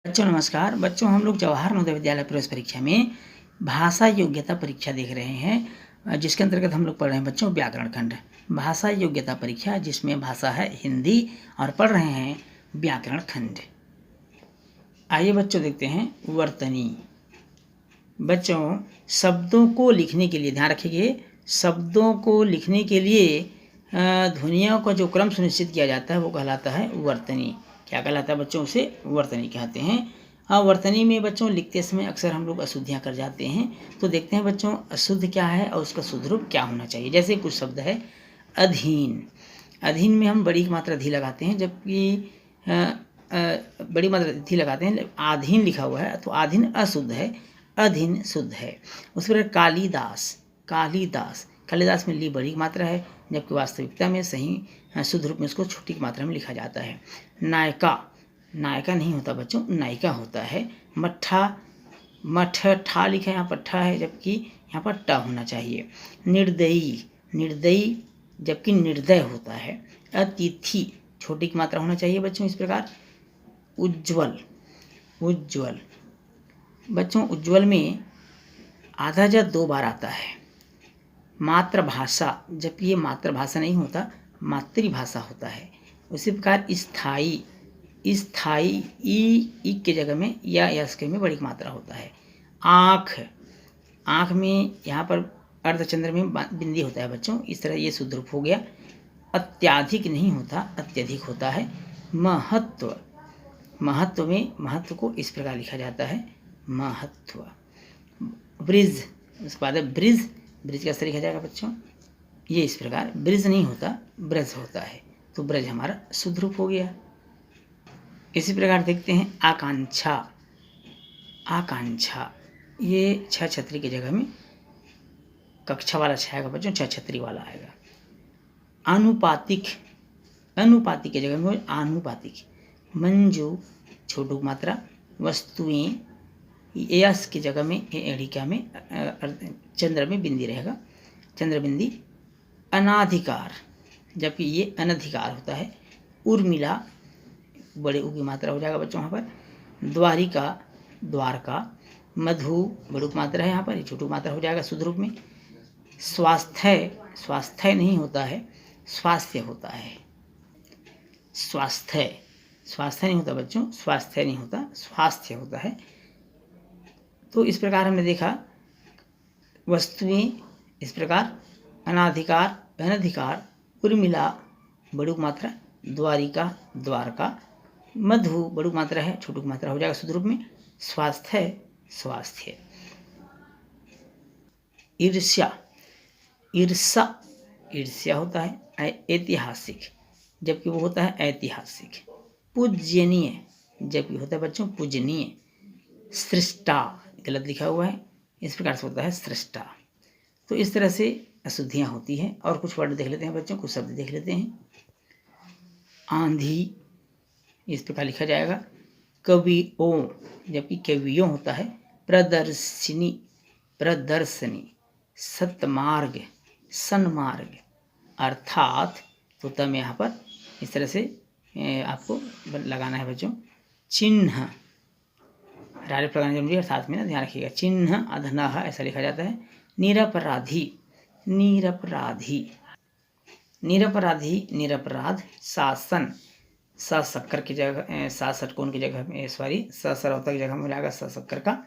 बच्चों नमस्कार। बच्चों हम लोग जवाहर नवोदय विद्यालय प्रवेश परीक्षा में भाषा योग्यता परीक्षा देख रहे हैं, जिसके अंतर्गत हम लोग पढ़ रहे हैं बच्चों व्याकरण खंड भाषा योग्यता परीक्षा, जिसमें भाषा है हिंदी और पढ़ रहे हैं व्याकरण खंड। आइए बच्चों देखते हैं वर्तनी। बच्चों शब्दों को लिखने के लिए ध्यान रखिए, शब्दों को लिखने के लिए ध्वनियों का जो क्रम सुनिश्चित किया जाता है वो कहलाता है वर्तनी। क्या कहलाता है बच्चों? उसे वर्तनी कहते हैं। वर्तनी में बच्चों लिखते समय अक्सर हम लोग अशुद्धियाँ कर जाते हैं, तो देखते हैं बच्चों अशुद्ध क्या है और उसका शुद्ध रूप क्या होना चाहिए। जैसे कुछ शब्द है अधीन। अधीन में हम बड़ी मात्रा धी लगाते हैं, जबकि बड़ी मात्रा धी लगाते हैं। आधीन लिखा हुआ है तो आधीन अशुद्ध है, अधीन शुद्ध है। उस पर कालिदास। कालिदास कालिदास में ली बड़ी मात्रा है, जबकि वास्तविकता में सही शुद्ध रूप में उसको छोटी मात्रा में लिखा जाता है। नायका। नायका नहीं होता बच्चों, नायिका होता है। मट्ठा। मठ ठा लिखा है, यहाँ पर ठा है, जबकि यहाँ पर ट होना चाहिए। निर्दयी। निर्दयी जबकि निर्दय होता है। अतिथि छोटी की मात्रा होना चाहिए बच्चों। इस प्रकार उज्ज्वल। उज्ज्वल बच्चों उज्ज्वल में आधा ज 2 बार आता है। मातृभाषा, जबकि ये मातृभाषा नहीं होता, मातृभाषा होता है। उसी प्रकार स्थायी। स्थायी ई के जगह में या यस के में बड़ी मात्रा होता है। आँख। आँख में यहाँ पर अर्धचंद्र में बिंदी होता है बच्चों। इस तरह ये शुद्ध रूप हो गया। अत्याधिक नहीं होता, अत्यधिक होता है। महत्व। महत्व में महत्व को इस प्रकार लिखा जाता है, महत्व। ब्रिज, उसके बाद ब्रिज। ब्रिज कैसे लिखा जाएगा बच्चों? ये इस प्रकार, ब्रिज नहीं होता, ब्रज होता है, तो ब्रज हमारा शुद्ध रूप हो गया। इसी प्रकार देखते हैं आकांक्षा। आकांक्षा ये छ छतरी की जगह में कक्षा वाला छ आएगा बच्चों, छ छतरी वाला आएगा। आनुपातिक। अनुपातिक की जगह में आनुपातिक। मंजू छोटू मात्रा। वस्तुएं यस की जगह में एड़िका में चंद्र में बिंदी रहेगा, चंद्र बिंदी। अनाधिकार, जबकि ये अनधिकार होता है। उर्मिला बड़े ऊ की मात्रा हो जाएगा बच्चों यहाँ पर। द्वारिका, द्वारका। मधु बड़ू की मात्रा है यहाँ पर, ये छोटू मात्रा हो जाएगा शुद्ध रूप में। स्वास्थ्य, स्वास्थ्य नहीं होता है, स्वास्थ्य होता है। स्वास्थ्य, स्वास्थ्य नहीं होता बच्चों, स्वास्थ्य नहीं होता, स्वास्थ्य होता है। तो इस प्रकार हमने देखा वस्तुएं इस प्रकार, अनाधिकार, अनधिकार, उर्मिला बड़ू मात्रा, द्वारिका, द्वारका। मधु बड़ू मात्रा है, छोटू मात्रा हो जाएगा शुद्ध रूप में। स्वास्थ्य, स्वास्थ्य। ईर्ष्या। ईर्षा, ईर्ष्या होता है ऐतिहासिक, जबकि वो होता है ऐतिहासिक। पूजनीय, जबकि होता है बच्चों पूजनीय। सृष्टा गलत लिखा हुआ है, इस प्रकार से होता है सृष्टा। तो इस तरह से अशुद्धियाँ होती हैं। और कुछ वर्ड देख लेते हैं बच्चों, कुछ शब्द देख लेते हैं। आंधी इस प्रकार लिखा जाएगा। कवियों, जबकि कवियों होता है। प्रदर्शिनी, प्रदर्शनी। सतमार्ग, सन्मार्ग। अर्थात तो तब यहाँ पर इस तरह से आपको लगाना है बच्चों। चिन्ह डायरेक्ट लगाना जरूरी है, साथ में ना ध्यान रखिएगा। चिन्ह अधनः ऐसा लिखा जाता है। निरपराधी, निरपराधी। निरपराधी, निरपराध। शासन, सा शक्कर की जगह, सा षटकोण की जगह में सॉरी सा सरवता की जगह में मिलाएगा सा शक्कर का।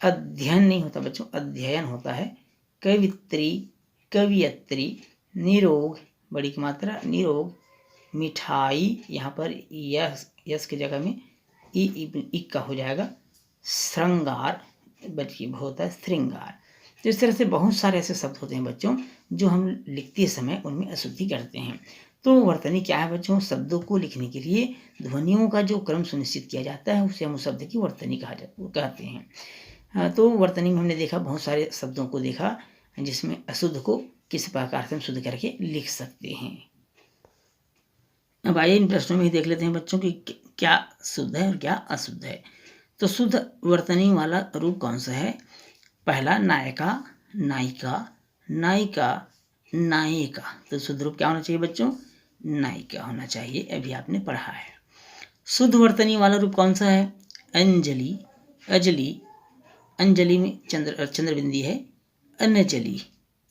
अध्ययन नहीं होता बच्चों, अध्ययन होता है। कवित्री, कवियत्री। निरोग बड़ी की मात्रा, निरोग। मिठाई यहाँ पर यस की जगह में ई का हो जाएगा। श्रृंगार बल्कि होता है श्रृंगार। तो इस तरह से बहुत सारे ऐसे शब्द होते हैं बच्चों जो हम लिखते समय उनमें अशुद्धि करते हैं। तो वर्तनी क्या है बच्चों? शब्दों को लिखने के लिए ध्वनियों का जो क्रम सुनिश्चित किया जाता है उसे हम उस शब्द की वर्तनी कहते हैं। तो वर्तनी में हमने देखा, बहुत सारे शब्दों को देखा जिसमें अशुद्ध को किस प्रकार से हम शुद्ध करके लिख सकते हैं। अब आइए इन प्रश्नों में ही देख लेते हैं बच्चों की क्या शुद्ध है और क्या अशुद्ध है। तो शुद्ध वर्तनी वाला रूप कौन सा है? पहला नायिका, नायिका, नायिका, नायिका। तो शुद्ध रूप क्या होना चाहिए बच्चों? नायिका होना चाहिए, अभी आपने पढ़ा है। शुद्ध वर्तनी वाला रूप कौन सा है? अंजलि, अजली, अंजलि में चंद्र बिंदी है, अनजली,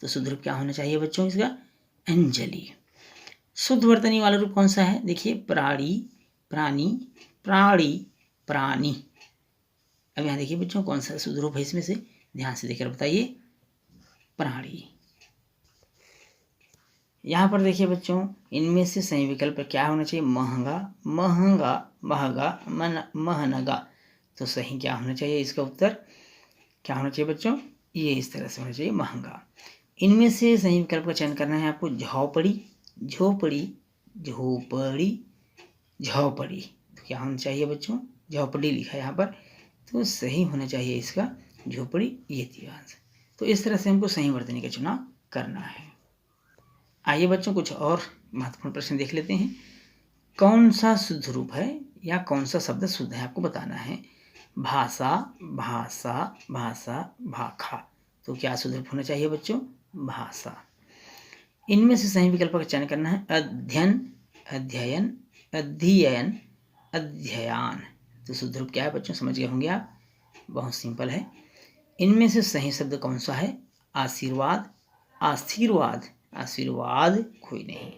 तो शुद्ध रूप क्या होना चाहिए बच्चों इसका? अंजलि। शुद्ध वर्तनी वाला रूप कौन सा है? देखिए, प्राणी, प्राणी, प्राणी, प्राणी। अब यहाँ देखिए बच्चों कौन सा शुद्ध रूप है इसमें से, ध्यान से देखकर बताइए। प्राणी। यहाँ पर देखिए बच्चों, इनमें से सही विकल्प क्या होना चाहिए? महंगा, महंगा, महंगा, महनगा, तो सही क्या होना चाहिए? इसका उत्तर क्या होना चाहिए बच्चों? ये इस तरह से होना चाहिए, महंगा। इनमें से सही विकल्प का चयन करना है आपको। झोपड़ी, झोपड़ी, झोपड़ी, झोपड़ी, तो क्या होना चाहिए बच्चों? झोपड़ी लिखा है यहाँ पर, तो सही होना चाहिए इसका झोपड़ी, ये दिवस। तो इस तरह से हमको सही वर्तनी का चुनाव करना है। आइए बच्चों कुछ और महत्वपूर्ण प्रश्न देख लेते हैं। कौन सा शुद्ध रूप है या कौन सा शब्द शुद्ध है आपको बताना है। भाषा, भाषा, भाषा, भाखा, तो क्या शुद्ध रूप होना चाहिए बच्चों? भाषा। इनमें से सही विकल्प का चयन करना है। अध्ययन, अध्ययन, अध्ययन, अध्ययन, तो शुद्ध रूप क्या है बच्चों? समझ गए होंगे आप, बहुत सिंपल है। इनमें से सही शब्द कौन सा है? आशीर्वाद, आशीर्वाद, आशीर्वाद, कोई नहीं,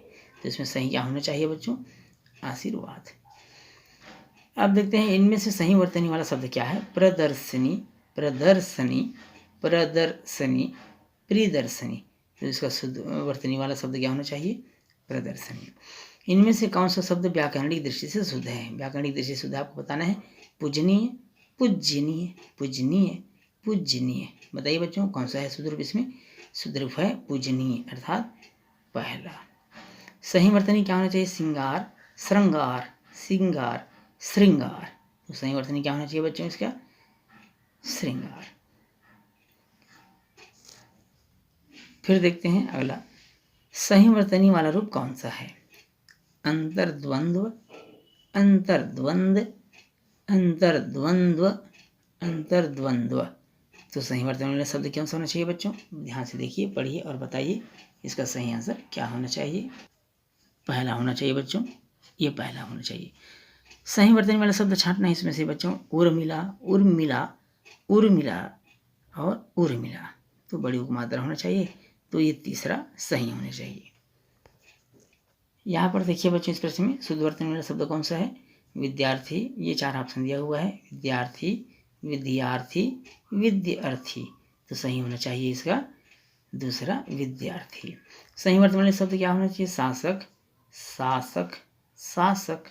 तो इसमें सही क्या होना चाहिए बच्चों? आशीर्वाद। अब देखते हैं इनमें से सही वर्तनी वाला शब्द क्या है। प्रदर्शनी, प्रदर्शनी, प्रदर्शनी, प्रियदर्शनी, तो इसका शुद्ध वर्तनी वाला शब्द क्या होना चाहिए? प्रदर्शनी। इनमें से कौन सा शब्द व्याकरणिक दृष्टि से शुद्ध है? व्याकरणिक दृष्टि से शुद्ध आपको बताना है। पूजनीय, पूजनीय, पूजनीय, पूजनीय, बताइए बच्चों कौन सा है शुद्ध रूप? इसमें शुद्ध रूप है पूजनीय, अर्थात पहला। सही वर्तनी क्या होना चाहिए? श्रृंगार, श्रृंगार, श्रृंगार, श्रृंगार, तो सही वर्तनी क्या होना चाहिए बच्चों इसका? श्रृंगार। फिर देखते हैं अगला, सही वर्तनी वाला रूप कौन सा है? अंतर्द्वंद्व, अंतर्द्वंद, अंतर्द्वंद्व, अंतर्द्वंद्व, तो सही वर्तनी वाला शब्द कौन सा होना चाहिए बच्चों? ध्यान से देखिए, पढ़िए और बताइए इसका सही आंसर क्या होना चाहिए। पहला होना चाहिए बच्चों, ये पहला होना चाहिए। सही वर्तनी वाला शब्द छांटना है इसमें से बच्चों। उर्मिला, उर्मिला, उर्मिला और उर्मिला, तो बड़ी उपमात्रा होना चाहिए, तो ये तीसरा सही होना चाहिए। यहाँ पर देखिए बच्चों इस प्रश्न में शुद्ध वर्तनी वाला शब्द कौन सा है? विद्यार्थी, ये 4 ऑप्शन दिया हुआ है। विद्यार्थी, विद्यार्थी, विद्यार्थी, तो सही होना चाहिए इसका दूसरा विद्यार्थी। सही वर्तनी वाले शब्द क्या होना चाहिए? शासक, शासक, शासक,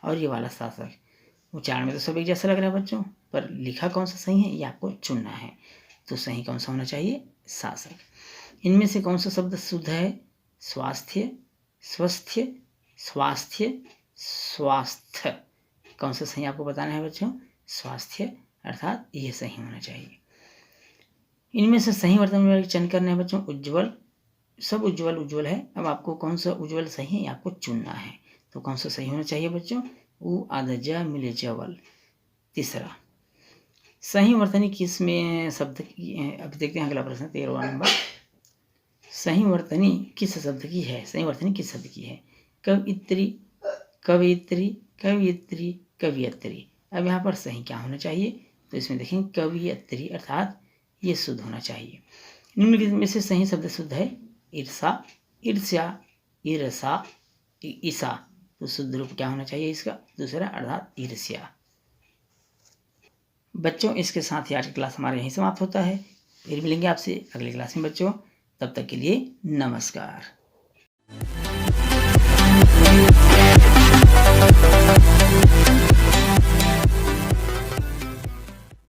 और ये वाला शासक। उच्चारण में तो सब एक जैसा लग रहा है बच्चों, पर लिखा कौन सा सही है ये आपको चुनना है, तो सही कौन सा होना चाहिए? शासक। इनमें से कौन सा शब्द शुद्ध है? स्वास्थ्य, स्वस्थ्य, स्वास्थ्य, स्वास्थ्य, कौन सा सही आपको बताना है बच्चों? स्वास्थ्य, अर्थात ये सही होना चाहिए। इनमें से सही वर्तनी का चयन करना है बच्चों। उज्ज्वल, सब उज्ज्वल उज्ज्वल है, अब आपको कौन सा उज्ज्वल सही है ये आपको चुनना है, तो कौन सा सही होना चाहिए बच्चों? उ आधा ज मिले जवल, तीसरा। सही वर्तनी किस में शब्द की? अब देखते हैं अगला प्रश्न 13वां नंबर। सही वर्तनी किस शब्द की है? सही वर्तनी किस शब्द की है? कवित्री, कवित्री, कवियत्री, कवियत्री। अब यहाँ पर सही क्या होना चाहिए? तो इसमें देखें कवियत्री, अर्थात ये शुद्ध होना चाहिए। निम्न में से सही शब्द शुद्ध है। ईर्षा, ईर्ष्या, ईर्षा, ईसा, तो शुद्ध रूप क्या होना चाहिए इसका? दूसरा, अर्थात ईर्ष्या। बच्चों इसके साथ ही आज की क्लास हमारे यहीं समाप्त होता है। फिर मिलेंगे आपसे अगली क्लास में बच्चों, तब तक के लिए नमस्कार।